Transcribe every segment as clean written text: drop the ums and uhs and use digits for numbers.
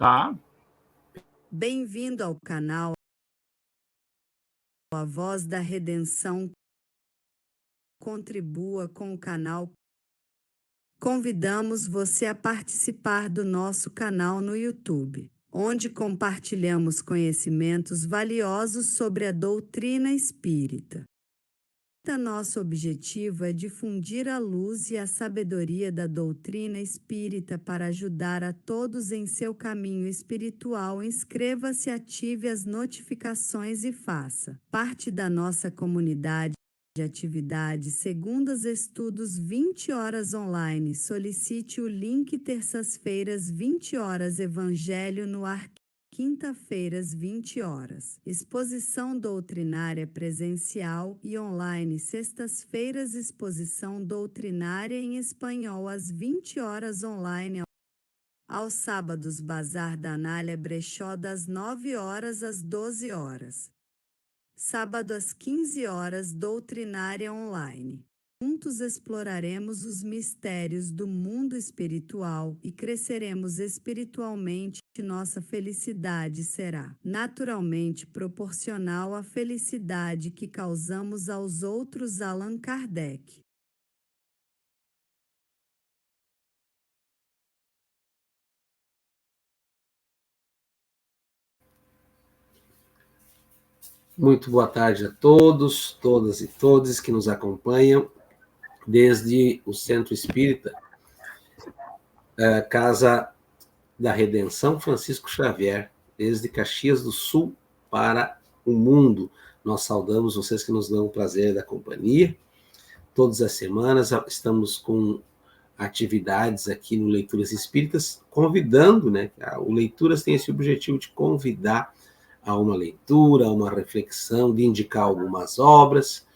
Tá. Bem-vindo ao canal A Voz da Redenção. Contribua com o canal. Convidamos você a participar do nosso canal no YouTube, onde compartilhamos conhecimentos valiosos sobre a doutrina espírita. Nosso objetivo é difundir a luz e a sabedoria da doutrina espírita para ajudar a todos em seu caminho espiritual. Inscreva-se, ative as notificações e faça parte da nossa comunidade de atividades segundas, estudos 20 horas online. Solicite o link terças-feiras 20 horas, Evangelho no Ar, quinta-feiras 20 horas, exposição doutrinária presencial e online. Sextas-feiras, exposição doutrinária em espanhol às 20 horas online. Aos sábados, Bazar da Anália Brechó das 9 horas às 12 horas. Sábado às 15 horas, doutrinária online. Juntos exploraremos os mistérios do mundo espiritual e cresceremos espiritualmente. Nossa felicidade será naturalmente proporcional à felicidade que causamos aos outros. Allan Kardec. Muito boa tarde a todos, todas e todos que nos acompanham desde o Centro Espírita, Casa da Redenção Francisco Xavier, desde Caxias do Sul para o mundo. Nós saudamos vocês que nos dão o prazer da companhia. Todas as semanas estamos com atividades aqui no Leituras Espíritas, convidando, né? O Leituras tem esse objetivo de convidar a uma leitura, a uma reflexão, de indicar algumas obras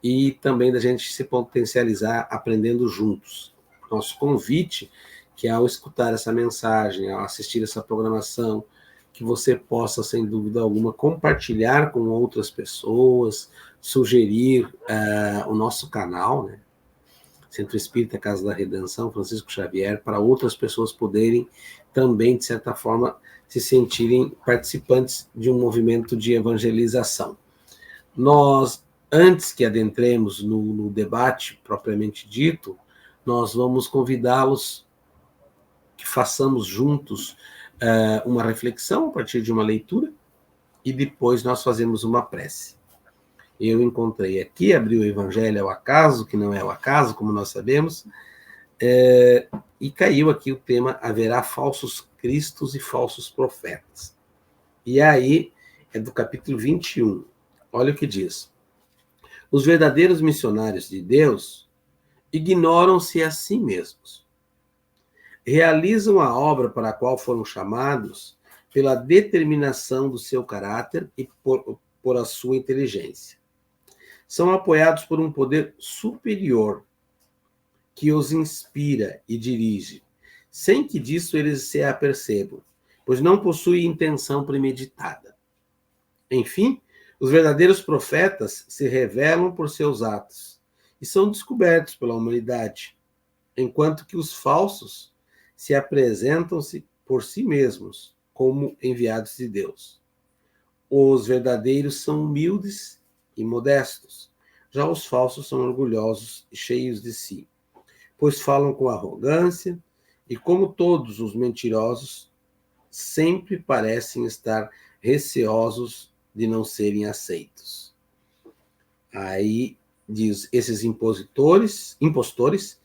e também da gente se potencializar aprendendo juntos. Nosso convite, que ao escutar essa mensagem, ao assistir essa programação, que você possa, sem dúvida alguma, compartilhar com outras pessoas, sugerir o nosso canal, né? Centro Espírita Casa da Redenção Francisco Xavier, para outras pessoas poderem também, de certa forma, se sentirem participantes de um movimento de evangelização. Nós, antes que adentremos no debate propriamente dito, nós vamos convidá-los que façamos juntos uma reflexão a partir de uma leitura e depois nós fazemos uma prece. Eu encontrei aqui, abri o Evangelho ao acaso, que não é o acaso, como nós sabemos, e caiu aqui o tema: haverá falsos cristos e falsos profetas. E aí é do capítulo 21. Olha o que diz: os verdadeiros missionários de Deus ignoram-se a si mesmos. Realizam a obra para a qual foram chamados pela determinação do seu caráter e por a sua inteligência. São apoiados por um poder superior que os inspira e dirige, sem que disso eles se apercebam, pois não possuem intenção premeditada. Enfim, os verdadeiros profetas se revelam por seus atos e são descobertos pela humanidade, enquanto que os falsos se apresentam-se por si mesmos como enviados de Deus. Os verdadeiros são humildes e modestos, já os falsos são orgulhosos e cheios de si, pois falam com arrogância e, como todos os mentirosos, sempre parecem estar receosos de não serem aceitos. Aí diz: esses impostores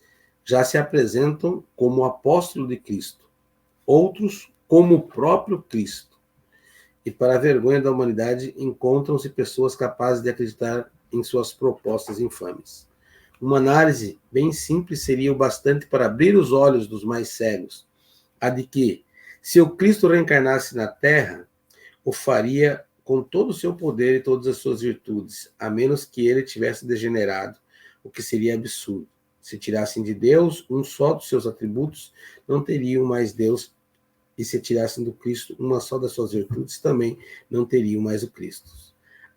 já se apresentam como apóstolo de Cristo, outros como o próprio Cristo. E, para a vergonha da humanidade, encontram-se pessoas capazes de acreditar em suas propostas infames. Uma análise bem simples seria o bastante para abrir os olhos dos mais cegos, a de que, se o Cristo reencarnasse na Terra, o faria com todo o seu poder e todas as suas virtudes, a menos que ele tivesse degenerado, o que seria absurdo. Se tirassem de Deus um só dos seus atributos, não teriam mais Deus, e se tirassem do Cristo uma só das suas virtudes, também não teriam mais o Cristo.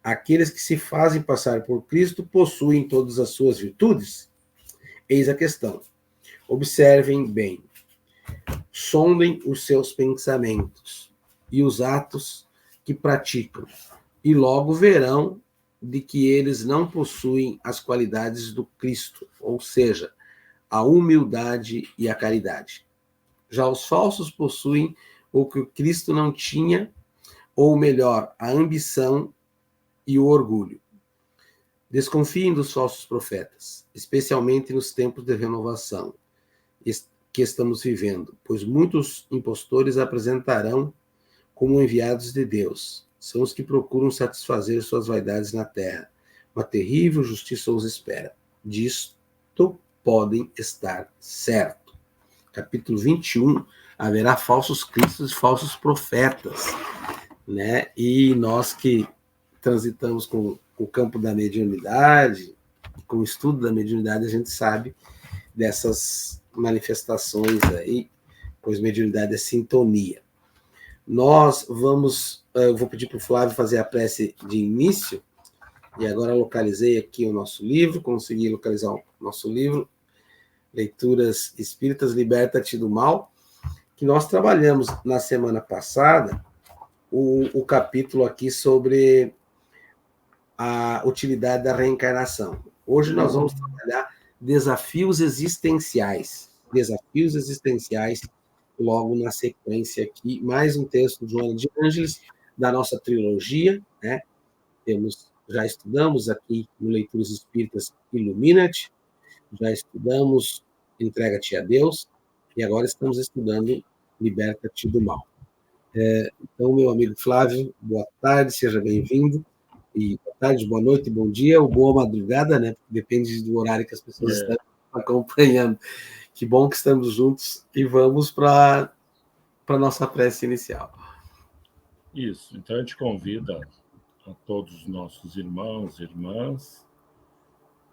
Aqueles que se fazem passar por Cristo possuem todas as suas virtudes? Eis a questão. Observem bem. sondem os seus pensamentos e os atos que praticam, e logo verão de que eles não possuem as qualidades do Cristo, ou seja, a humildade e a caridade. Já os falsos possuem o que o Cristo não tinha, ou melhor, a ambição e o orgulho. Desconfiem dos falsos profetas, especialmente nos tempos de renovação que estamos vivendo, pois muitos impostores apresentarão como enviados de Deus. São os que procuram satisfazer suas vaidades na terra. Uma terrível justiça os espera. Disto podem estar certo. Capítulo 21, haverá falsos cristos e falsos profetas, né? E nós que transitamos com o campo da mediunidade, com o estudo da mediunidade, a gente sabe dessas manifestações aí, pois mediunidade é sintonia. Nós vamos, eu vou pedir para o Flávio fazer a prece de início, e agora localizei aqui o nosso livro, consegui localizar o nosso livro, Leituras Espíritas, Liberta-te do Mal, que nós trabalhamos na semana passada, o capítulo aqui sobre a utilidade da reencarnação. Hoje nós vamos trabalhar desafios existenciais, logo na sequência aqui, mais um texto de Joana de Ângeles, da nossa trilogia, né? Já estudamos aqui no Leituras Espíritas Ilumina-te, já estudamos Entrega-te a Deus, e agora estamos estudando Liberta-te do Mal. Então, meu amigo Flávio, boa tarde, seja bem-vindo, e boa tarde, boa noite, bom dia, ou boa madrugada, né? Depende do horário que as pessoas estão acompanhando. Que bom que estamos juntos e vamos para a nossa prece inicial. Isso, então a gente convida a todos os nossos irmãos e irmãs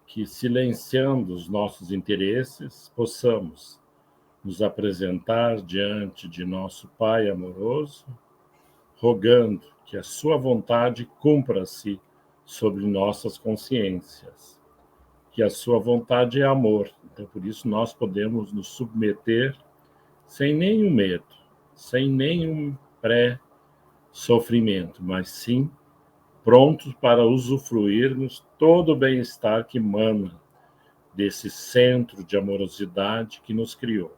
que, silenciando os nossos interesses, possamos nos apresentar diante de nosso Pai amoroso, rogando que a sua vontade cumpra-se sobre nossas consciências, que a sua vontade é amor, então por isso nós podemos nos submeter sem nenhum medo, sem nenhum pré-sofrimento, mas sim prontos para usufruirmos todo o bem-estar que emana desse centro de amorosidade que nos criou.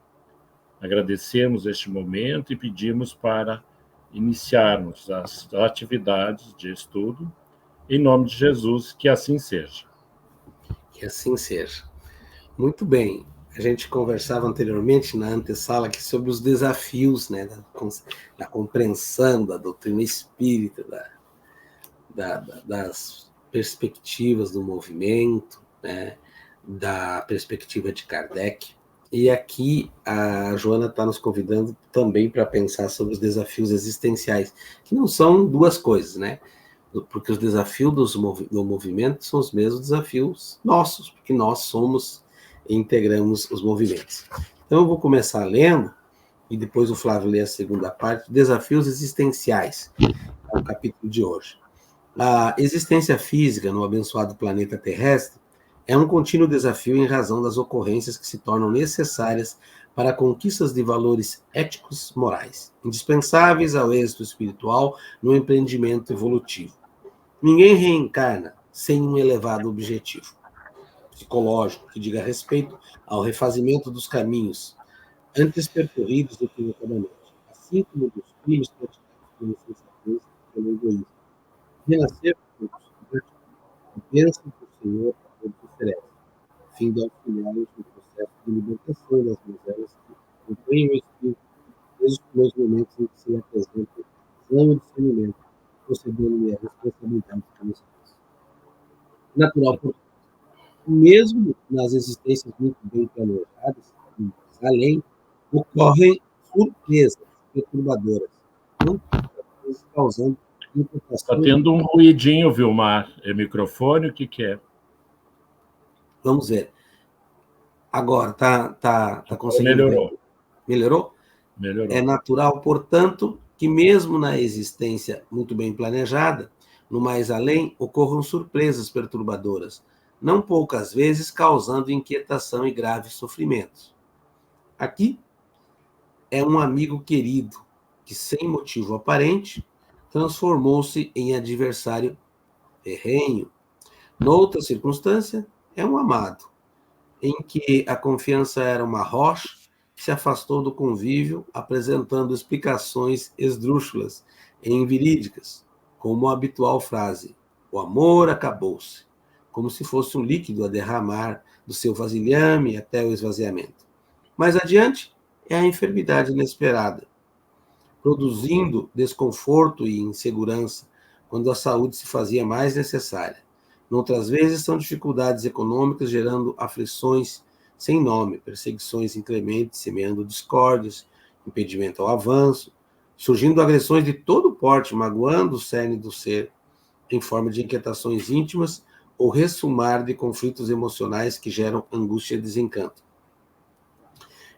Agradecemos este momento e pedimos para iniciarmos as atividades de estudo. Em nome de Jesus, que assim seja. Que assim seja. Muito bem. A gente conversava anteriormente na antessala aqui sobre os desafios, né, da compreensão da doutrina espírita, das perspectivas do movimento, né, da perspectiva de Kardec. E aqui a Joana está nos convidando também para pensar sobre os desafios existenciais, que não são duas coisas, né? Porque os desafios do movimento são os mesmos desafios nossos, porque nós somos e integramos os movimentos. Então eu vou começar lendo, e depois o Flávio lê a segunda parte, Desafios Existenciais, é o capítulo de hoje. A existência física no abençoado planeta terrestre é um contínuo desafio em razão das ocorrências que se tornam necessárias para a conquista de valores éticos morais, indispensáveis ao êxito espiritual no empreendimento evolutivo. Ninguém reencarna sem um elevado objetivo psicológico que diga respeito ao refazimento dos caminhos antes percorridos equivocadamente, assim como dos crimes praticados pela insensatez e pelo egoísmo. Renascer por todos, a bênção que o Senhor a todos oferece, a fim de auxiliá-los no processo de libertação das mazelas que acompanham o espírito desde os primeiros momentos em que se lhe apresenta visão e discernimento, concedendo-lhe a responsabilidade pelo espaço. Natural, portanto, mesmo nas existências muito bem planejadas, além, ocorrem surpresas perturbadoras, muitas vezes causando Está tendo um ruidinho, Vilmar. É microfone? O que é? Vamos ver. Agora, tá conseguindo Melhorou. ver? Melhorou? Melhorou. É natural, portanto, que mesmo na existência muito bem planejada, no mais além, ocorram surpresas perturbadoras, não poucas vezes causando inquietação e graves sofrimentos. Aqui, é um amigo querido que, sem motivo aparente, transformou-se em adversário ferrenho. Noutra circunstância, é um amado, em que a confiança era uma rocha, se afastou do convívio, apresentando explicações esdrúxulas e inverídicas, como a habitual frase: o amor acabou-se, como se fosse um líquido a derramar do seu vasilhame até o esvaziamento. Mais adiante, é a enfermidade inesperada, produzindo desconforto e insegurança quando a saúde se fazia mais necessária. Noutras vezes, são dificuldades econômicas gerando aflições sem nome, perseguições inclementes, semeando discórdias, impedimento ao avanço, surgindo agressões de todo porte, magoando o cerne do ser, em forma de inquietações íntimas ou ressumar de conflitos emocionais que geram angústia e desencanto.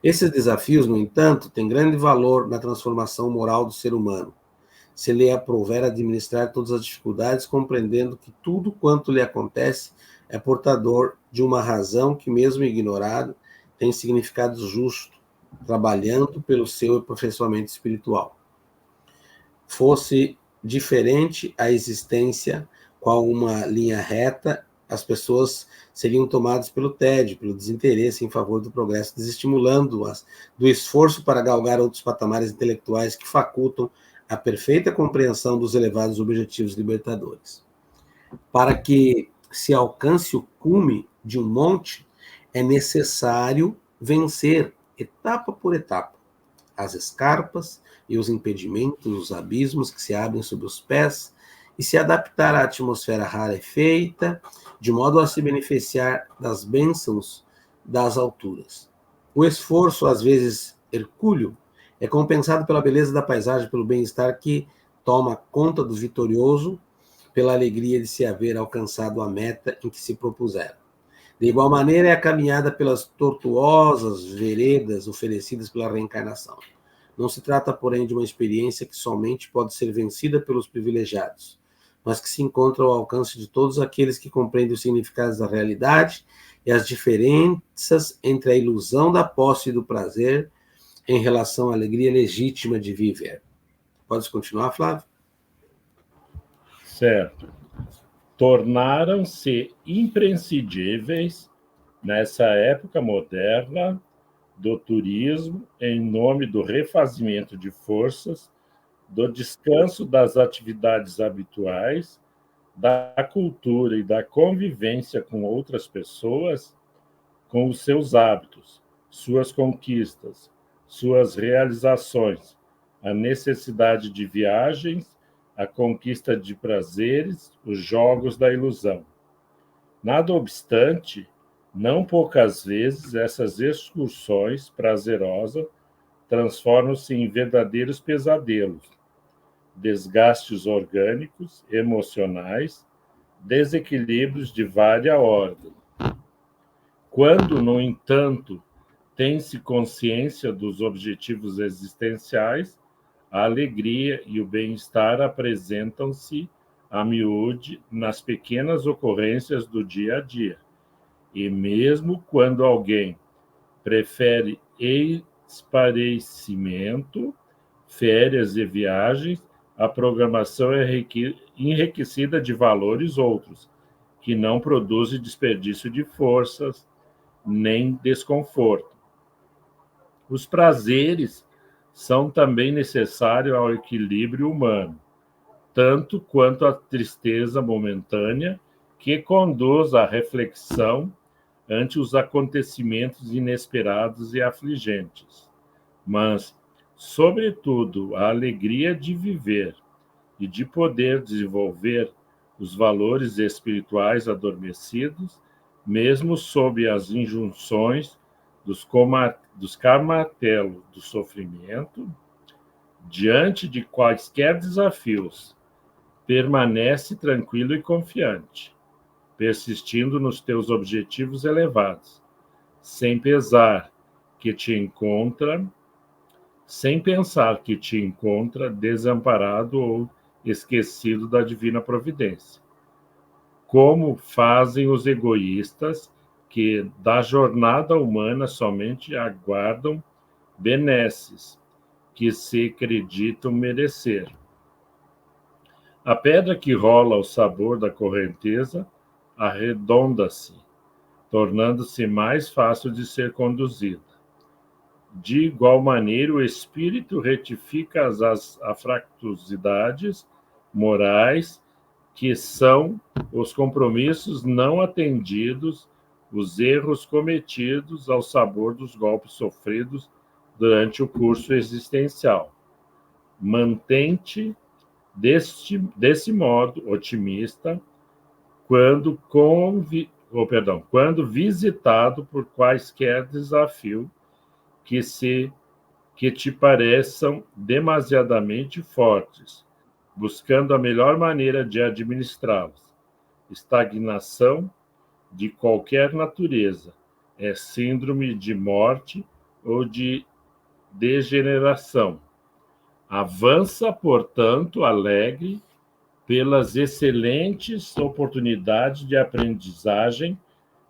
Esses desafios, no entanto, têm grande valor na transformação moral do ser humano, se lhe aprouver administrar todas as dificuldades, compreendendo que tudo quanto lhe acontece é portador de uma razão que, mesmo ignorado, tem significado justo, trabalhando pelo seu aperfeiçoamento espiritual. Fosse diferente a existência, qual uma linha reta, as pessoas seriam tomadas pelo tédio, pelo desinteresse em favor do progresso, desestimulando-as do esforço para galgar outros patamares intelectuais que facultam a perfeita compreensão dos elevados objetivos libertadores. Para que se alcance o cume de um monte, é necessário vencer, etapa por etapa, as escarpas e os impedimentos, os abismos que se abrem sob os pés, e se adaptar à atmosfera rarefeita, de modo a se beneficiar das bênçãos das alturas. O esforço, às vezes hercúleo, é compensado pela beleza da paisagem, pelo bem-estar que toma conta do vitorioso, pela alegria de se haver alcançado a meta em que se propuseram. De igual maneira, é a caminhada pelas tortuosas veredas oferecidas pela reencarnação. Não se trata, porém, de uma experiência que somente pode ser vencida pelos privilegiados, mas que se encontra ao alcance de todos aqueles que compreendem os significados da realidade e as diferenças entre a ilusão da posse e do prazer em relação à alegria legítima de viver. Pode continuar, Flávio? Certo. Tornaram-se imprescindíveis, nessa época moderna, do turismo, em nome do refazimento de forças, do descanso das atividades habituais, da cultura e da convivência com outras pessoas, com os seus hábitos, suas conquistas, suas realizações, a necessidade de viagens, a conquista de prazeres, os jogos da ilusão. Nada obstante, não poucas vezes essas excursões prazerosas transformam-se em verdadeiros pesadelos, desgastes orgânicos, emocionais, desequilíbrios de vária ordem. Quando, no entanto, tem-se consciência dos objetivos existenciais, a alegria e o bem-estar apresentam-se a miúde nas pequenas ocorrências do dia a dia. E mesmo quando alguém prefere esparecimento, férias e viagens, a programação é enriquecida de valores outros, que não produzem desperdício de forças nem desconforto. Os prazeres são também necessários ao equilíbrio humano, tanto quanto a tristeza momentânea que conduz à reflexão ante os acontecimentos inesperados e afligentes. Mas, sobretudo, a alegria de viver e de poder desenvolver os valores espirituais adormecidos, mesmo sob as injunções dos carmartelos do sofrimento, diante de quaisquer desafios, permanece tranquilo e confiante, persistindo nos teus objetivos elevados, sem pensar que te encontra desamparado ou esquecido da divina providência. Como fazem os egoístas que da jornada humana somente aguardam benesses que se acreditam merecer. A pedra que rola ao sabor da correnteza arredonda-se, tornando-se mais fácil de ser conduzida. De igual maneira, o espírito retifica as afractuosidades morais, que são os compromissos não atendidos, os erros cometidos ao sabor dos golpes sofridos durante o curso existencial. Mantém-te desse modo otimista quando visitado por quaisquer desafios que te pareçam demasiadamente fortes, buscando a melhor maneira de administrá-los. Estagnação de qualquer natureza é síndrome de morte ou de degeneração. Avança, portanto, alegre pelas excelentes oportunidades de aprendizagem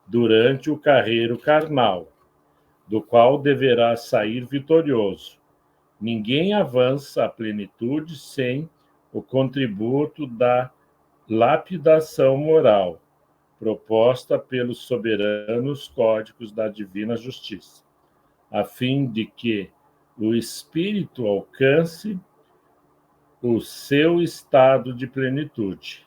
durante o carreiro carnal, do qual deverá sair vitorioso. Ninguém avança à plenitude sem o contributo da lapidação moral, proposta pelos soberanos códigos da divina justiça, a fim de que o espírito alcance o seu estado de plenitude.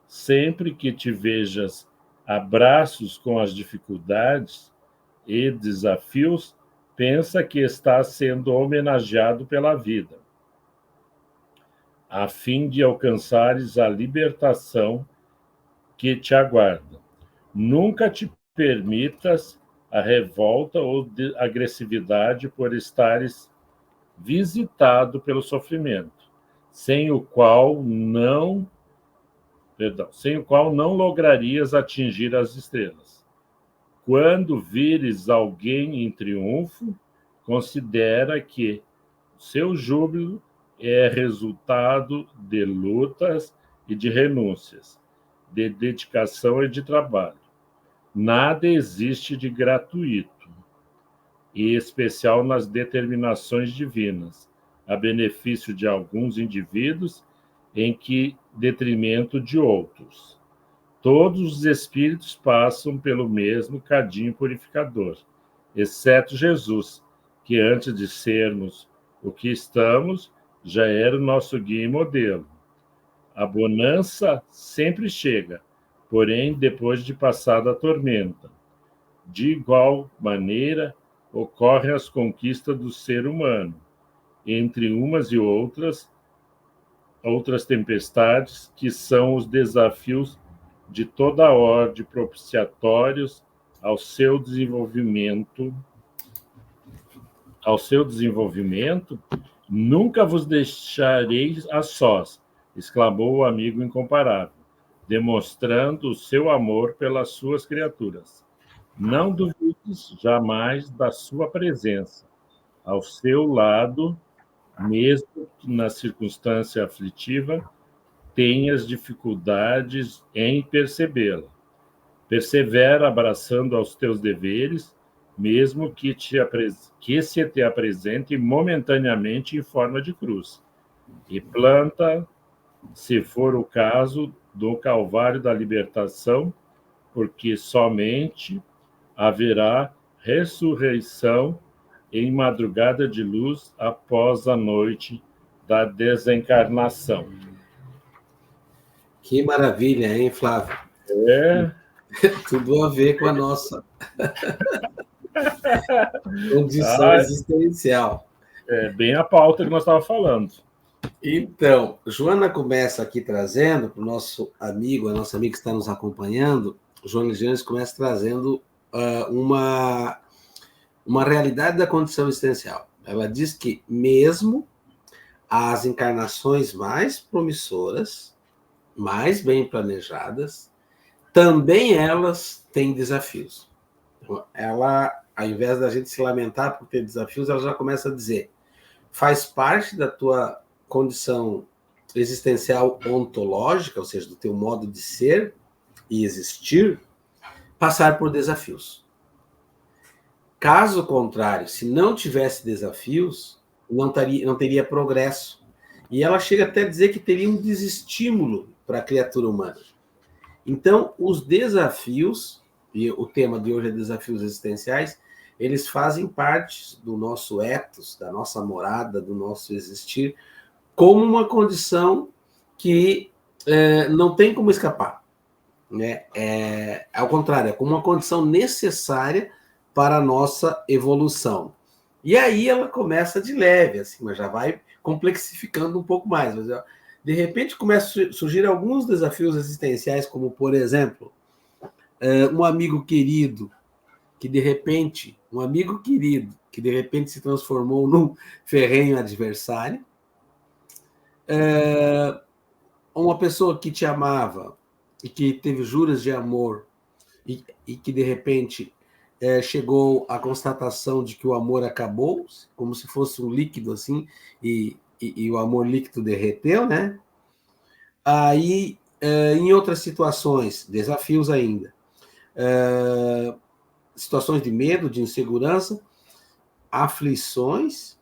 Sempre que te vejas a braços com as dificuldades e desafios, pensa que está sendo homenageado pela vida, a fim de alcançares a libertação que te aguarda. Nunca te permitas a revolta ou agressividade por estares visitado pelo sofrimento, sem o qual não lograrias atingir as estrelas. Quando vires alguém em triunfo, considera que seu júbilo é resultado de lutas e de renúncias, de dedicação e de trabalho. Nada existe de gratuito, em especial nas determinações divinas, a benefício de alguns indivíduos, em que detrimento de outros. Todos os espíritos passam pelo mesmo cadinho purificador, exceto Jesus, que antes de sermos o que estamos, já era o nosso guia e modelo. A bonança sempre chega, porém depois de passada a tormenta. De igual maneira, ocorrem as conquistas do ser humano, entre umas e outras tempestades, que são os desafios de toda a ordem propiciatórios ao seu desenvolvimento. Nunca vos deixareis a sós, exclamou o amigo incomparável, demonstrando o seu amor pelas suas criaturas. Não duvides jamais da sua presença ao seu lado, mesmo que na circunstância aflitiva tenhas dificuldades em percebê-la. Persevera abraçando aos teus deveres, mesmo que se te apresente momentaneamente em forma de cruz, e planta, se for o caso, do calvário da libertação, porque somente haverá ressurreição em madrugada de luz após a noite da desencarnação. Que maravilha, hein, Flávio? É. Tudo a ver com a nossa condição existencial. É bem a pauta que nós estávamos falando. Então, Joana começa aqui trazendo para o nosso amigo, a nossa amiga que está nos acompanhando, Joana Ligianes começa trazendo uma realidade da condição existencial. Ela diz que mesmo as encarnações mais promissoras, mais bem planejadas, também elas têm desafios. Então, ela, ao invés da gente se lamentar por ter desafios, ela já começa a dizer: faz parte da tua condição existencial ontológica, ou seja, do teu modo de ser e existir, passar por desafios. Caso contrário, se não tivesse desafios, não teria progresso. E ela chega até a dizer que teria um desestímulo para a criatura humana. Então, os desafios, e o tema de hoje é desafios existenciais, eles fazem parte do nosso ethos, da nossa morada, do nosso existir, como uma condição que não tem como escapar. Né? Ao contrário, é como uma condição necessária para a nossa evolução. E aí ela começa de leve, assim, mas já vai complexificando um pouco mais. Mas, de repente, começam a surgir alguns desafios existenciais, como, por exemplo, um amigo querido que, de repente, se transformou num ferrenho adversário, uma pessoa que te amava e que teve juras de amor e que, de repente, chegou à constatação de que o amor acabou, como se fosse um líquido, assim, e o amor líquido derreteu, né? Aí, em outras situações, desafios ainda, situações de medo, de insegurança, aflições,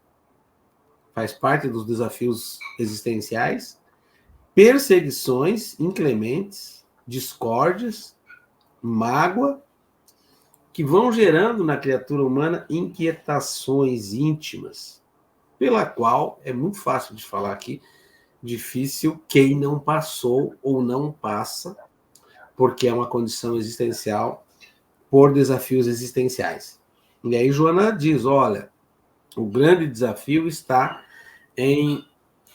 faz parte dos desafios existenciais, perseguições inclementes, discórdias, mágoa, que vão gerando na criatura humana inquietações íntimas, pela qual é muito fácil de falar aqui, difícil quem não passou ou não passa, porque é uma condição existencial por desafios existenciais. E aí Joana diz, olha, o grande desafio está em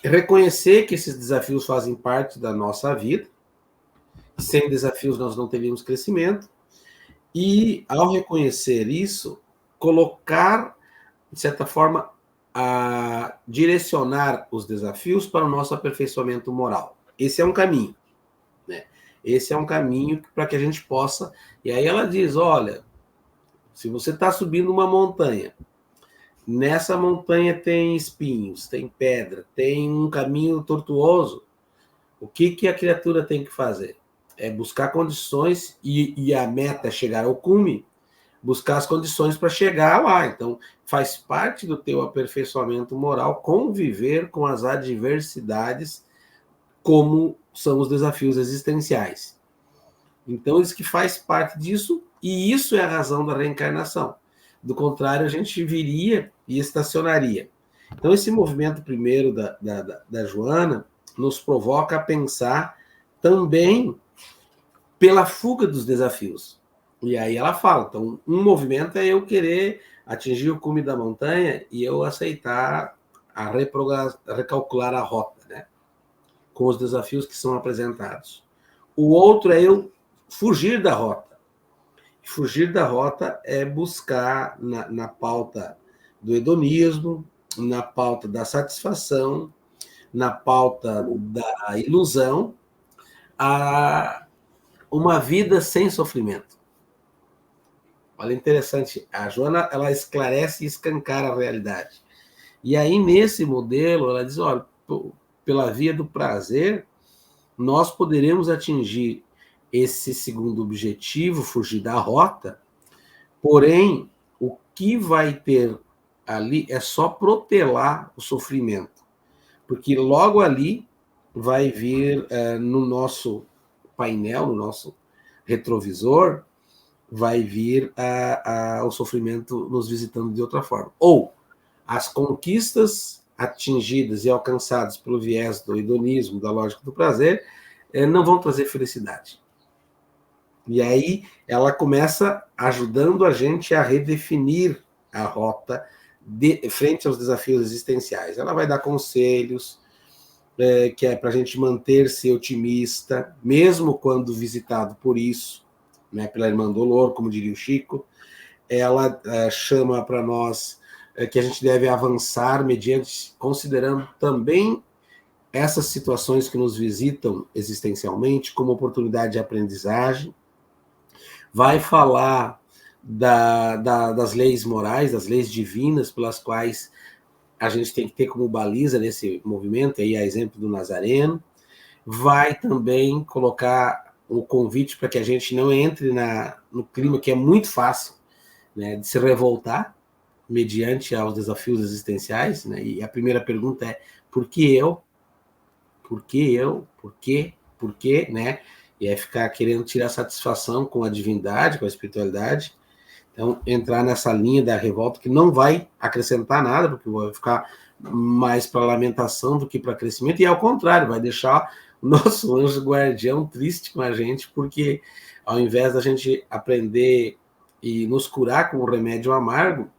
reconhecer que esses desafios fazem parte da nossa vida, sem desafios nós não teríamos crescimento, e, ao reconhecer isso, colocar, de certa forma, a direcionar os desafios para o nosso aperfeiçoamento moral. Esse é um caminho, né? Esse é um caminho para que a gente possa... E aí ela diz, olha, se você está subindo uma montanha, nessa montanha tem espinhos, tem pedra, tem um caminho tortuoso, o que a criatura tem que fazer? É buscar condições, e a meta é chegar ao cume, buscar as condições para chegar lá. Então, faz parte do teu aperfeiçoamento moral conviver com as adversidades, como são os desafios existenciais. Então, isso que faz parte disso, e isso é a razão da reencarnação. Do contrário, a gente viria e estacionaria. Então, esse movimento primeiro da Joana nos provoca a pensar também pela fuga dos desafios. E aí ela fala, então, um movimento é eu querer atingir o cume da montanha e eu aceitar recalcular a rota, né? Com os desafios que são apresentados. O outro é eu fugir da rota. Fugir da rota é buscar na pauta do hedonismo, na pauta da satisfação, na pauta da ilusão, uma vida sem sofrimento. Olha, interessante, a Joana, ela esclarece e escancara a realidade. E aí, nesse modelo, ela diz, olha, pela via do prazer, nós poderemos atingir esse segundo objetivo, fugir da rota, porém, o que vai ter ali é só protelar o sofrimento, porque logo ali vai vir no nosso painel, no nosso retrovisor, vai vir o sofrimento nos visitando de outra forma. Ou as conquistas atingidas e alcançadas pelo viés do hedonismo, da lógica do prazer, não vão trazer felicidade. E aí ela começa ajudando a gente a redefinir a rota frente aos desafios existenciais. Ela vai dar conselhos, que é para a gente manter-se otimista, mesmo quando visitado por isso, né, pela irmã Dolor, como diria o Chico. Ela chama para nós que a gente deve avançar considerando também essas situações que nos visitam existencialmente como oportunidade de aprendizagem. Vai falar das leis morais, das leis divinas, pelas quais a gente tem que ter como baliza nesse movimento, aí a exemplo do Nazareno. Vai também colocar o convite para que a gente não entre no clima que é muito fácil, né, de se revoltar, mediante aos desafios existenciais, né? E a primeira pergunta é: por que eu? Por que eu? Por quê? Por quê? Né? E é ficar querendo tirar satisfação com a divindade, com a espiritualidade. Então, entrar nessa linha da revolta que não vai acrescentar nada, porque vai ficar mais para lamentação do que para crescimento, e ao contrário, vai deixar o nosso anjo guardião triste com a gente, porque ao invés da gente aprender e nos curar com o remédio amargo,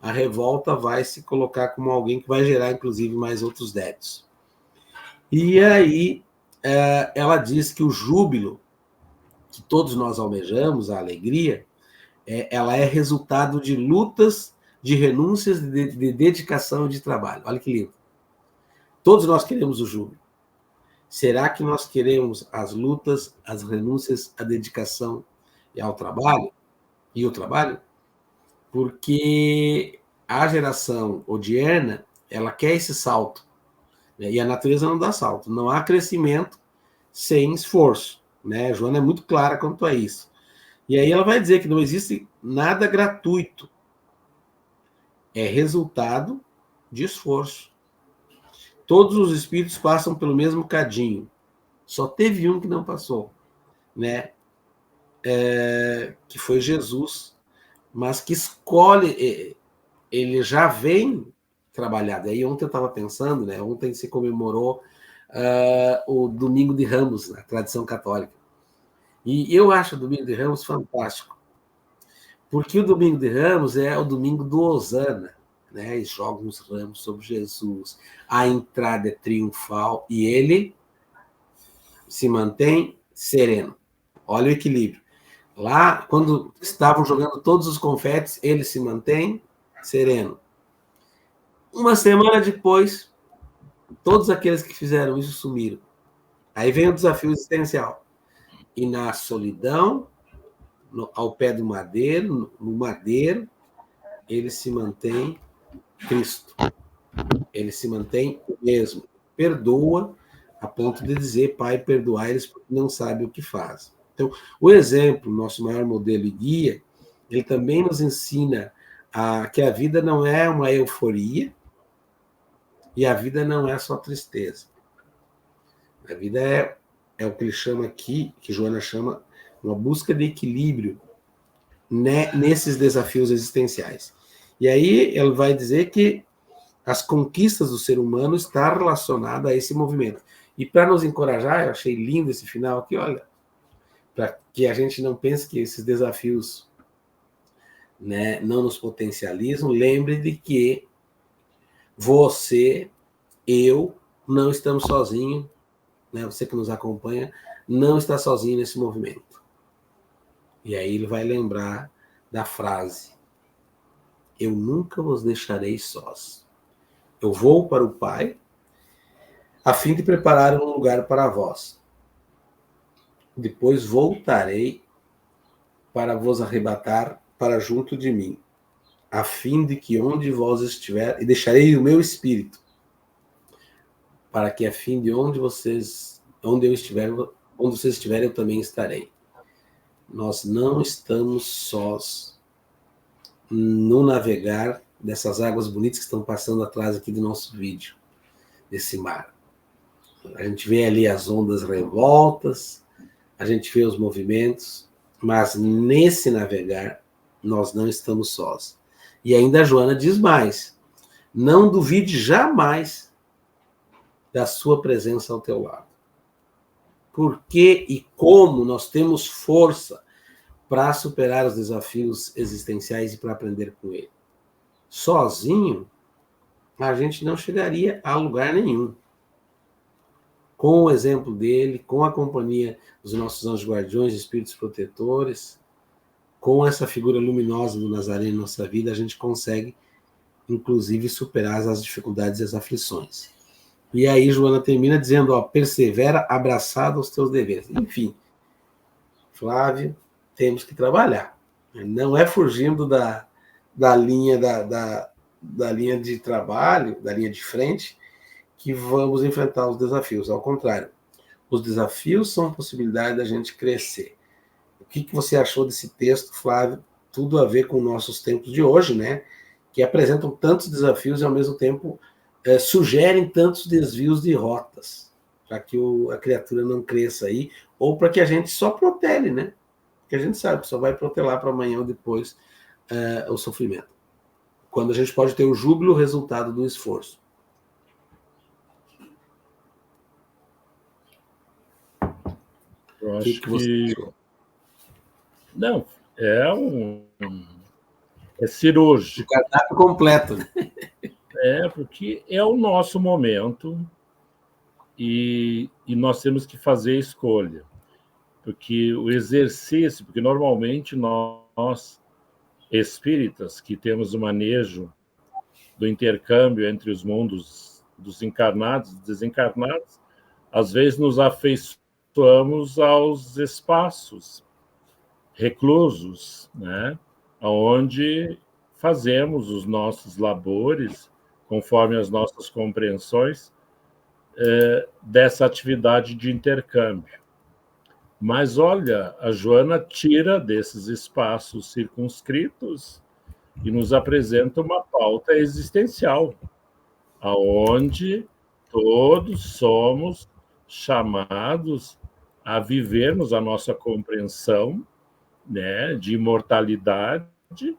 a revolta vai se colocar como alguém que vai gerar, inclusive, mais outros débitos. E aí, ela diz que o júbilo que todos nós almejamos, a alegria, ela é resultado de lutas, de renúncias, de dedicação e de trabalho. Olha que lindo. Todos nós queremos o júbilo. Será que nós queremos as lutas, as renúncias, a dedicação e ao trabalho? E o trabalho? Porque a geração odierna, ela quer esse salto. Né? E a natureza não dá salto. Não há crescimento sem esforço. Né? A Joana é muito clara quanto a isso. E aí ela vai dizer que não existe nada gratuito. É resultado de esforço. Todos os espíritos passam pelo mesmo cadinho. Só teve um que não passou, né? Que foi Jesus, mas que escolhe, ele já vem trabalhado. Aí ontem eu estava pensando, né? Ontem se comemorou o Domingo de Ramos, na tradição católica. E eu acho o Domingo de Ramos fantástico, porque o Domingo de Ramos é o domingo do Hosana, né? Eles jogam os ramos sobre Jesus, a entrada é triunfal e ele se mantém sereno. Olha o equilíbrio. Lá, quando estavam jogando todos os confetes, ele se mantém sereno. Uma semana depois, todos aqueles que fizeram isso sumiram. Aí vem o desafio existencial. E na solidão, ao pé do madeiro, no madeiro, ele se mantém Cristo. Ele se mantém o mesmo. Perdoa a ponto de dizer: Pai, perdoai-eles porque não sabem o que fazem. Então, o exemplo, nosso maior modelo e guia, ele também nos ensina que a vida não é uma euforia e a vida não é só tristeza. A vida é o que ele chama aqui, que Joana chama, uma busca de equilíbrio, né, nesses desafios existenciais. E aí ele vai dizer que as conquistas do ser humano estão relacionadas a esse movimento. E para nos encorajar, eu achei lindo esse final aqui, olha, para que a gente não pense que esses desafios, né, não nos potencializam, lembre de que você, eu, não estamos sozinhos, né, você que nos acompanha, não está sozinho nesse movimento. E aí ele vai lembrar da frase: eu nunca vos deixarei sós. Eu vou para o Pai, a fim de preparar um lugar para vós. Depois voltarei para vos arrebatar para junto de mim, a fim de que onde vós estiver, e deixarei o meu espírito, para que a fim de onde vocês estiverem, eu também estarei. Nós não estamos sós no navegar dessas águas bonitas que estão passando atrás aqui do nosso vídeo, desse mar. A gente vê ali as ondas revoltas, a gente vê os movimentos, mas nesse navegar nós não estamos sós. E ainda a Joana diz mais: não duvide jamais da sua presença ao teu lado. Por que e como nós temos força para superar os desafios existenciais e para aprender com ele? Sozinho, a gente não chegaria a lugar nenhum. Com o exemplo dele, com a companhia dos nossos anjos guardiões, espíritos protetores, com essa figura luminosa do Nazareno em nossa vida, a gente consegue, inclusive, superar as dificuldades e as aflições. E aí Joana termina dizendo, ó, persevera abraçado aos teus deveres. Enfim, Flávio, temos que trabalhar. Não é fugindo da linha da linha de trabalho, da linha de frente, que vamos enfrentar os desafios. Ao contrário, os desafios são possibilidade da gente crescer. O que você achou desse texto, Flávio? Tudo a ver com nossos tempos de hoje, né? que apresentam tantos desafios e, ao mesmo tempo, sugerem tantos desvios de rotas, para que a criatura não cresça aí, ou para que a gente só protele, né? Porque a gente sabe que só vai protelar para amanhã ou depois o sofrimento. Quando a gente pode ter o júbilo, o resultado do esforço. Eu acho que não, é cirúrgico. O cardápio completo. Porque é o nosso momento e nós temos que fazer a escolha. Porque o exercício, porque normalmente nós, espíritas, que temos o manejo do intercâmbio entre os mundos dos encarnados e desencarnados, às vezes nos afeiçoamos aos espaços reclusos, né? Onde fazemos os nossos labores, conforme as nossas compreensões, dessa atividade de intercâmbio. Mas, olha, a Joana tira desses espaços circunscritos e nos apresenta uma pauta existencial, aonde todos somos chamados a vivermos a nossa compreensão, né, de imortalidade,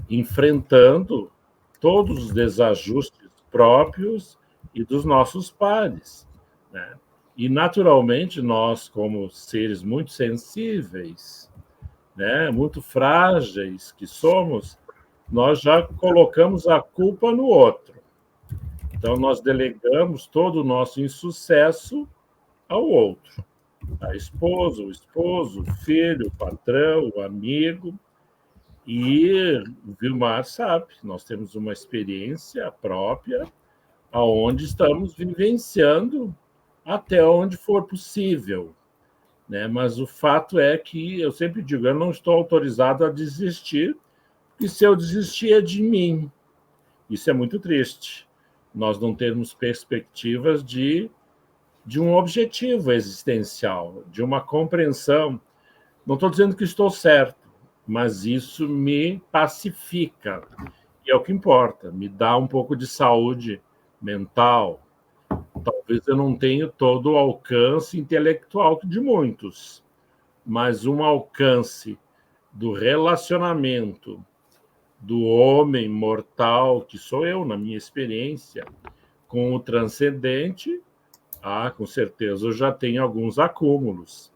enfrentando todos os desajustes próprios e dos nossos pares, né? E, naturalmente, nós, como seres muito sensíveis, né, muito frágeis que somos, nós já colocamos a culpa no outro. Então, nós delegamos todo o nosso insucesso ao outro. A esposa, o esposo, o filho, o patrão, o amigo. E o Vilmar sabe, nós temos uma experiência própria aonde estamos vivenciando até onde for possível, né? Mas o fato é que, eu sempre digo, eu não estou autorizado a desistir, e se eu desistir é de mim. Isso é muito triste. Nós não temos perspectivas de um objetivo existencial, de uma compreensão. Não estou dizendo que estou certo, mas isso me pacifica. E é o que importa, me dá um pouco de saúde mental. Talvez eu não tenha todo o alcance intelectual de muitos, mas um alcance do relacionamento do homem mortal, que sou eu, na minha experiência, com o transcendente, com certeza eu já tenho alguns acúmulos,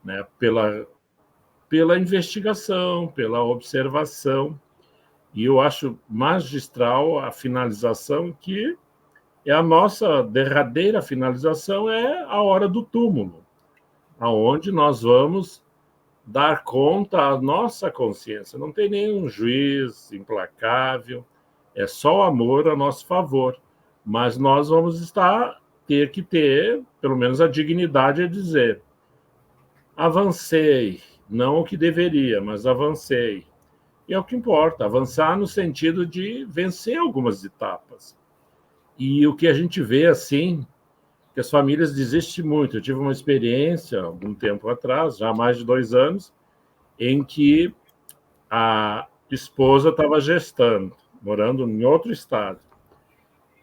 né? Pela investigação, pela observação. E eu acho magistral a finalização, que é a nossa derradeira finalização, é a hora do túmulo, aonde nós vamos dar conta à nossa consciência. Não tem nenhum juiz implacável, é só o amor a nosso favor. Mas nós vamos ter que ter, pelo menos, a dignidade de dizer: avancei, não o que deveria, mas avancei. E é o que importa, avançar no sentido de vencer algumas etapas. E o que a gente vê, assim, que as famílias desistem muito. Eu tive uma experiência, algum tempo atrás, já há mais de 2 anos, em que a esposa estava gestando, morando em outro estado.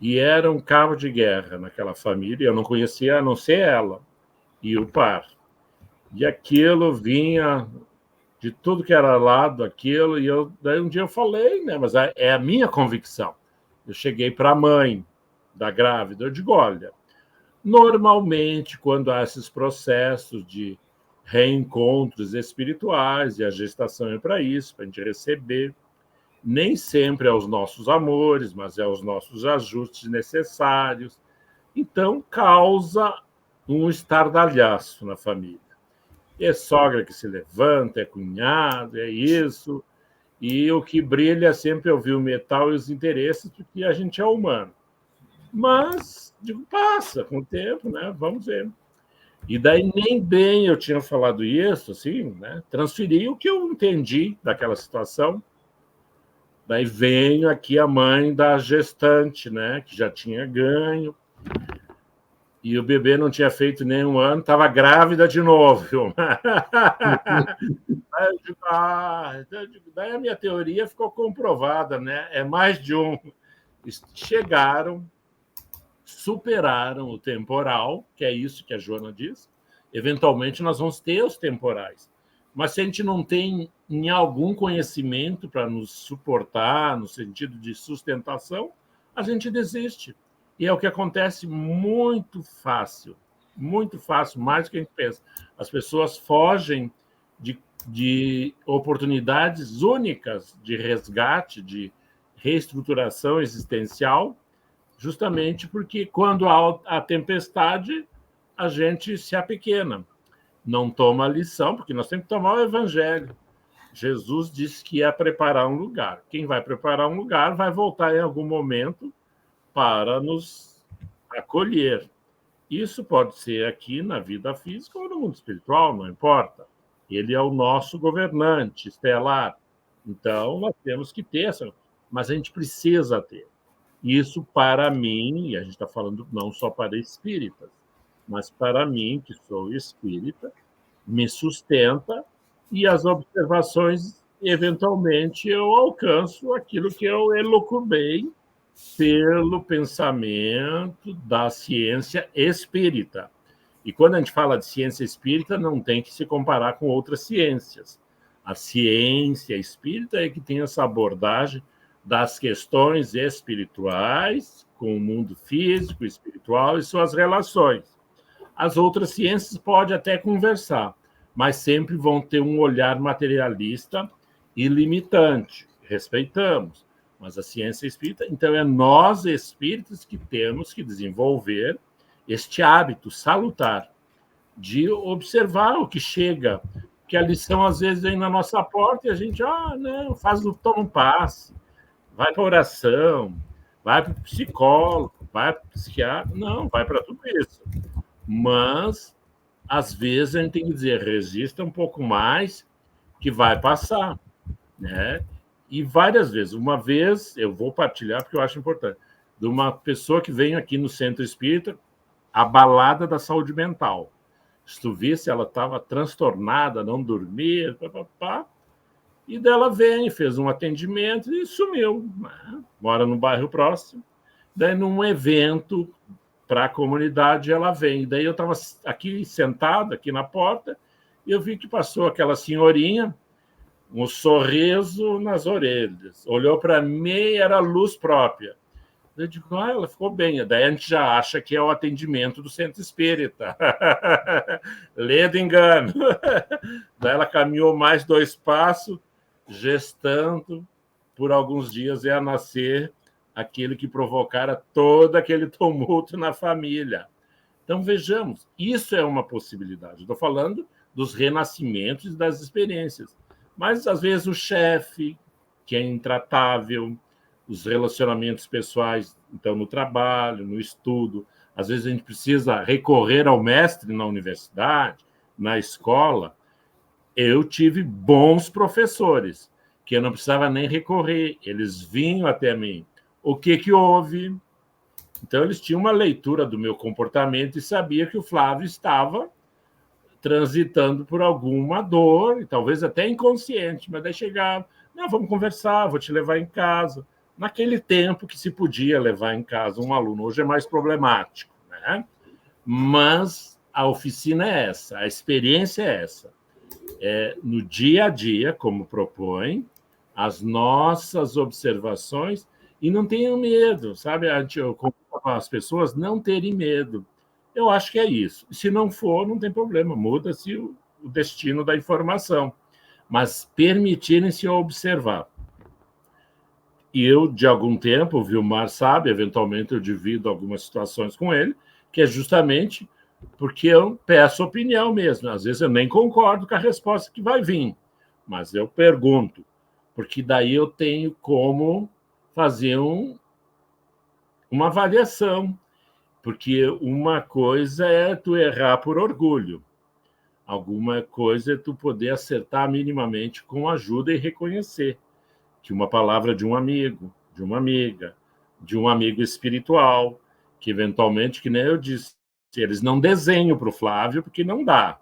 E era um cabo de guerra naquela família, eu não conhecia a não ser ela e o par. E aquilo vinha de tudo que era lado, aquilo, e daí um dia eu falei, né, mas é a minha convicção. Eu cheguei para a mãe da grávida, eu digo: olha, normalmente, quando há esses processos de reencontros espirituais, e a gestação é para isso, para a gente receber, nem sempre é os nossos amores, mas é os nossos ajustes necessários. Então, causa um estardalhaço na família. É sogra que se levanta, é cunhado, é isso. E o que brilha é sempre ouvir o metal e os interesses, porque a gente é humano. Mas, digo, passa com o tempo, né? Vamos ver. E daí nem bem eu tinha falado isso, assim, né? Transferi o que eu entendi daquela situação. Daí veio aqui a mãe da gestante, né? Que já tinha ganho. E o bebê não tinha feito nem um ano, estava grávida de novo. Daí a minha teoria ficou comprovada, né? É mais de um. Chegaram, superaram o temporal, que é isso que a Joana diz. Eventualmente, nós vamos ter os temporais. Mas se a gente não tem em algum conhecimento para nos suportar, no sentido de sustentação, a gente desiste. E é o que acontece muito fácil, mais do que a gente pensa. As pessoas fogem de oportunidades únicas de resgate, de reestruturação existencial, justamente porque quando há a tempestade, a gente se apequena, não toma a lição, porque nós temos que tomar o evangelho. Jesus disse que ia preparar um lugar. Quem vai preparar um lugar vai voltar em algum momento para nos acolher. Isso pode ser aqui na vida física ou no mundo espiritual, não importa. Ele é o nosso governante estelar. Então, nós temos que ter essa, mas a gente precisa ter. Isso, para mim, e a gente está falando não só para espíritas, mas para mim, que sou espírita, me sustenta e as observações, eventualmente, eu alcanço aquilo que eu elucubrei pelo pensamento da ciência espírita. E quando a gente fala de ciência espírita, não tem que se comparar com outras ciências. A ciência espírita é que tem essa abordagem das questões espirituais com o mundo físico, espiritual e suas relações. As outras ciências podem até conversar, mas sempre vão ter um olhar materialista e limitante. Respeitamos, mas a ciência espírita, então é nós espíritas que temos que desenvolver este hábito salutar de observar o que chega, que a lição às vezes vem na nossa porta e a gente, não, toma um passe, vai para oração, vai para o psicólogo, vai para o psiquiatra, não, vai para tudo isso. Mas, às vezes, a gente tem que dizer, resista um pouco mais, que vai passar, né? E várias vezes. Uma vez, eu vou partilhar, porque eu acho importante, de uma pessoa que veio aqui no Centro Espírita, abalada da saúde mental. Se tu visse, ela estava transtornada, não dormia, e dela vem, fez um atendimento e sumiu. Né? Mora no bairro próximo. Daí, num evento para a comunidade, ela vem. Daí eu estava aqui sentado, aqui na porta, e eu vi que passou aquela senhorinha, um sorriso nas orelhas. Olhou para mim e era luz própria. Eu digo, ela ficou bem. Daí a gente já acha que é o atendimento do centro espírita. Ledo engano. Daí ela caminhou mais 2 passos, gestando, por alguns dias ia nascer aquele que provocara todo aquele tumulto na família. Então, vejamos, isso é uma possibilidade. Estou falando dos renascimentos e das experiências. Mas, às vezes, o chefe, que é intratável, os relacionamentos pessoais, então, no trabalho, no estudo. Às vezes, a gente precisa recorrer ao mestre na universidade, na escola. Eu tive bons professores, que eu não precisava nem recorrer, eles vinham até mim. O que houve? Então, eles tinham uma leitura do meu comportamento e sabia que o Flávio estava transitando por alguma dor, e talvez até inconsciente, mas daí chegava, não, vamos conversar, vou te levar em casa. Naquele tempo que se podia levar em casa um aluno, hoje é mais problemático, né? Mas a oficina é essa, a experiência é essa. No dia a dia, como propõe, as nossas observações, e não tenham medo, sabe? Eu convido as pessoas não terem medo. Eu acho que é isso. Se não for, não tem problema, muda-se o destino da informação. Mas permitirem-se observar. E eu, de algum tempo, o Vilmar sabe, eventualmente eu divido algumas situações com ele, que é justamente porque eu peço opinião mesmo. Às vezes eu nem concordo com a resposta que vai vir, mas eu pergunto, porque daí eu tenho como fazer uma avaliação, porque uma coisa é tu errar por orgulho, alguma coisa é tu poder acertar minimamente com ajuda e reconhecer que uma palavra de um amigo, de uma amiga, de um amigo espiritual, que eventualmente, que nem eu disse, Eles não desenham para o Flávio, porque não dá,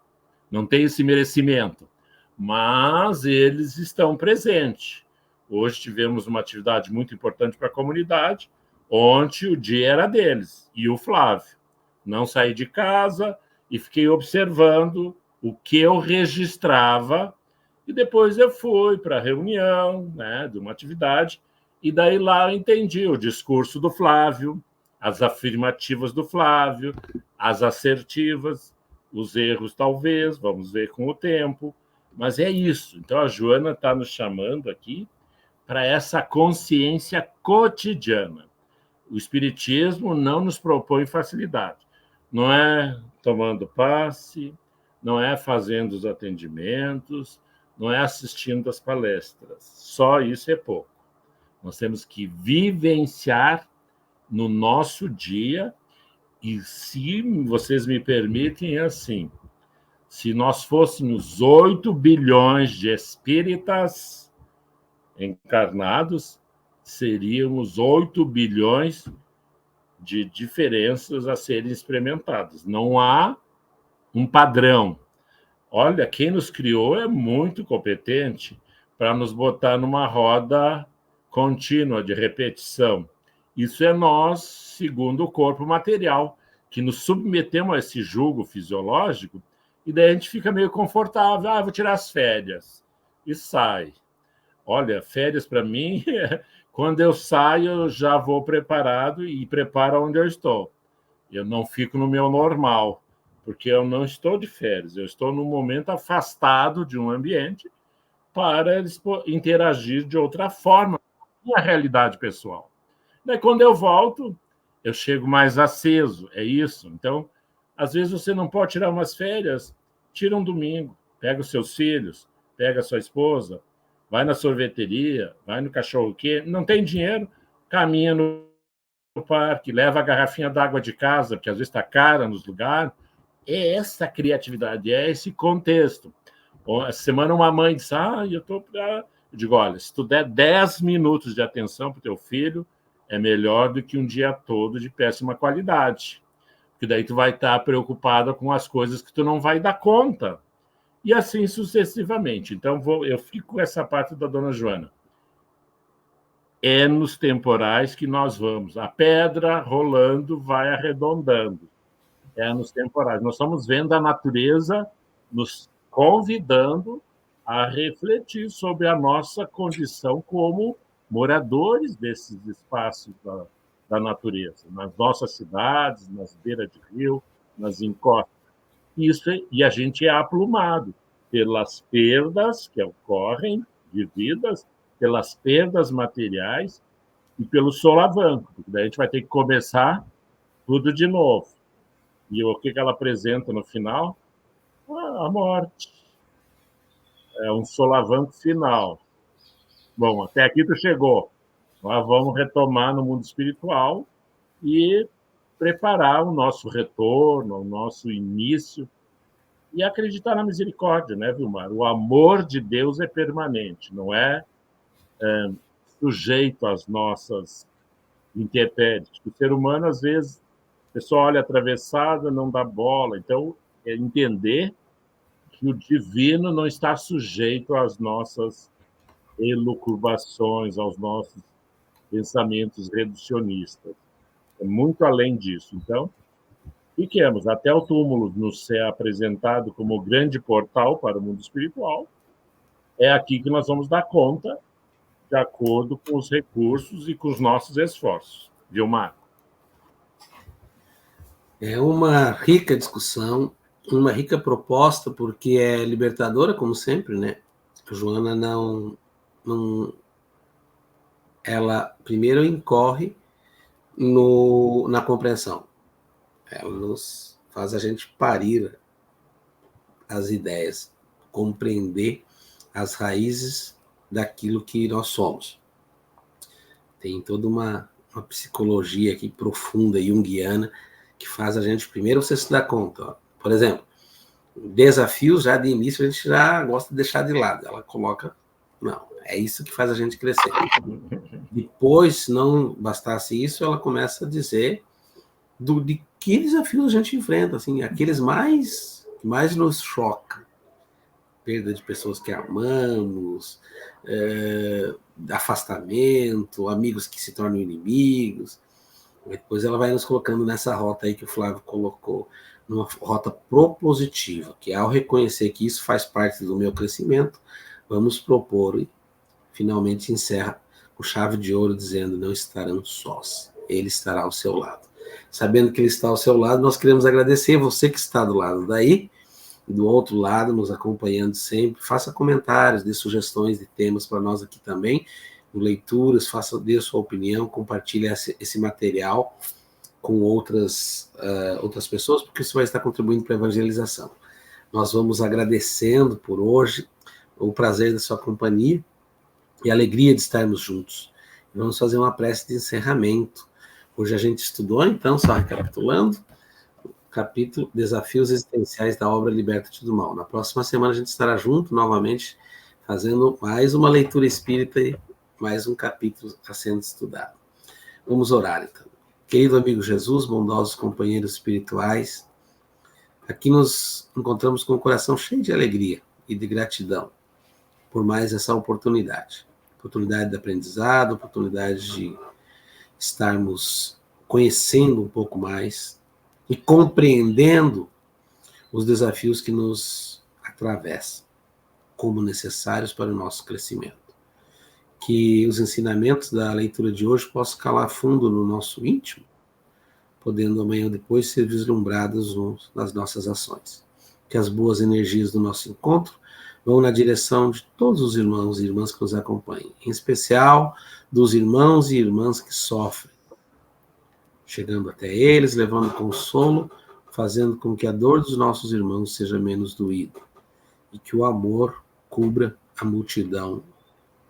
não tem esse merecimento, mas eles estão presentes. Hoje tivemos uma atividade muito importante para a comunidade, onde o dia era deles, e o Flávio. Não saí de casa e fiquei observando o que eu registrava, e depois eu fui para a reunião, né, de uma atividade, e daí lá eu entendi o discurso do Flávio, as afirmativas do Flávio, as assertivas, os erros talvez, vamos ver com o tempo, mas é isso. Então a Joana está nos chamando aqui para essa consciência cotidiana. O Espiritismo não nos propõe facilidade. Não é tomando passe, não é fazendo os atendimentos, não é assistindo as palestras. Só isso é pouco. Nós temos que vivenciar no nosso dia, e se vocês me permitem, é assim, se nós fôssemos 8 bilhões de espíritas encarnados, seríamos 8 bilhões de diferenças a serem experimentadas. Não há um padrão. Olha, quem nos criou é muito competente para nos botar numa roda contínua de repetição. Isso é nós, segundo o corpo material, que nos submetemos a esse jugo fisiológico, e daí a gente fica meio confortável. Vou tirar as férias. E sai. Olha, férias para mim, quando eu saio, eu já vou preparado e preparo onde eu estou. Eu não fico no meu normal, porque eu não estou de férias. Eu estou num momento afastado de um ambiente para eles interagir de outra forma com a realidade pessoal. Daí, quando eu volto, eu chego mais aceso, é isso. Então, às vezes você não pode tirar umas férias, tira um domingo, pega os seus filhos, pega a sua esposa, vai na sorveteria, vai no cachorro-quente, não tem dinheiro, caminha no parque, leva a garrafinha d'água de casa, porque às vezes está cara nos lugares. É essa criatividade, é esse contexto. Essa semana uma mãe disse, eu estou para... Eu digo, olha, se tu der 10 minutos de atenção para o teu filho, é melhor do que um dia todo de péssima qualidade. Porque daí tu vai estar preocupada com as coisas que tu não vai dar conta. E assim sucessivamente. Então, eu fico com essa parte da dona Joana. É nos temporais que nós vamos. A pedra rolando vai arredondando. É nos temporais. Nós estamos vendo a natureza nos convidando a refletir sobre a nossa condição como moradores desses espaços da natureza, nas nossas cidades, nas beiras de rio, nas encostas. E a gente é aplumado pelas perdas que ocorrem de vidas, pelas perdas materiais e pelo solavanco. Daí a gente vai ter que começar tudo de novo. E o que ela apresenta no final? A morte. É um solavanco final. Bom, até aqui tu chegou. Nós vamos retomar no mundo espiritual e preparar o nosso retorno, o nosso início, e acreditar na misericórdia, né, Vilmar? O amor de Deus é permanente, não é sujeito às nossas intempéries. O ser humano, às vezes, o pessoal olha atravessado, não dá bola. Então, é entender que o divino não está sujeito às nossas elucubrações, aos nossos pensamentos reducionistas. É muito além disso. Então, fiquemos até o túmulo nos ser apresentado como o grande portal para o mundo espiritual. É aqui que nós vamos dar conta, de acordo com os recursos e com os nossos esforços. Vilmar? É uma rica discussão, uma rica proposta, porque é libertadora, como sempre, né? A Joana ela primeiro incorre na compreensão. Ela nos faz a gente parir as ideias, compreender as raízes daquilo que nós somos. Tem toda uma psicologia aqui profunda, junguiana, que faz a gente, primeiro, você se dar conta. Ó. Por exemplo, desafios já de início a gente já gosta de deixar de lado. Ela coloca, não, é isso que faz a gente crescer. Depois, se não bastasse isso, ela começa a dizer de que desafios a gente enfrenta, assim, aqueles que mais nos chocam. Perda de pessoas que amamos, afastamento, amigos que se tornam inimigos. Depois ela vai nos colocando nessa rota aí que o Flávio colocou, numa rota propositiva, que ao reconhecer que isso faz parte do meu crescimento, vamos propor e finalmente encerra com chave de ouro dizendo: não estarão sós, ele estará ao seu lado. Sabendo que ele está ao seu lado, nós queremos agradecer você que está do lado daí, do outro lado, nos acompanhando sempre. Faça comentários, dê sugestões de temas para nós aqui também, leituras, dê sua opinião, compartilhe esse material com outras pessoas, porque isso vai estar contribuindo para a evangelização. Nós vamos agradecendo por hoje o prazer da sua companhia e a alegria de estarmos juntos. Vamos fazer uma prece de encerramento. Hoje a gente estudou, então, só recapitulando, o capítulo Desafios Existenciais da obra Liberta-te do Mal. Na próxima semana a gente estará junto novamente, fazendo mais uma leitura espírita e mais um capítulo a sendo estudado. Vamos orar, então. Querido amigo Jesus, bondosos companheiros espirituais, aqui nos encontramos com o coração cheio de alegria e de gratidão por mais essa oportunidade de aprendizado, oportunidade de estarmos conhecendo um pouco mais e compreendendo os desafios que nos atravessam como necessários para o nosso crescimento. Que os ensinamentos da leitura de hoje possam calar fundo no nosso íntimo, podendo amanhã ou depois ser vislumbrados nas nossas ações. Que as boas energias do nosso encontro vão na direção de todos os irmãos e irmãs que nos acompanham, em especial dos irmãos e irmãs que sofrem, chegando até eles, levando consolo, fazendo com que a dor dos nossos irmãos seja menos doída e que o amor cubra a multidão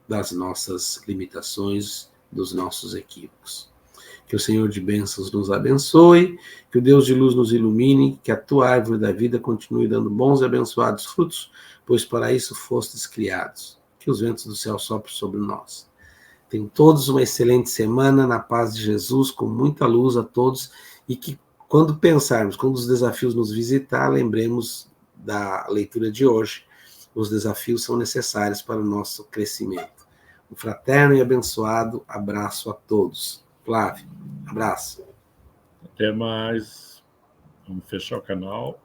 das nossas limitações, dos nossos equívocos. Que o Senhor de bênçãos nos abençoe, que o Deus de luz nos ilumine, que a tua árvore da vida continue dando bons e abençoados frutos, pois para isso fostes criados. Que os ventos do céu soprem sobre nós. Tenham todos uma excelente semana na paz de Jesus, com muita luz a todos, e que quando pensarmos, quando os desafios nos visitar, lembremos da leitura de hoje. Os desafios são necessários para o nosso crescimento. Um fraterno e abençoado abraço a todos. Flávio, abraço. Até mais. Vamos fechar o canal.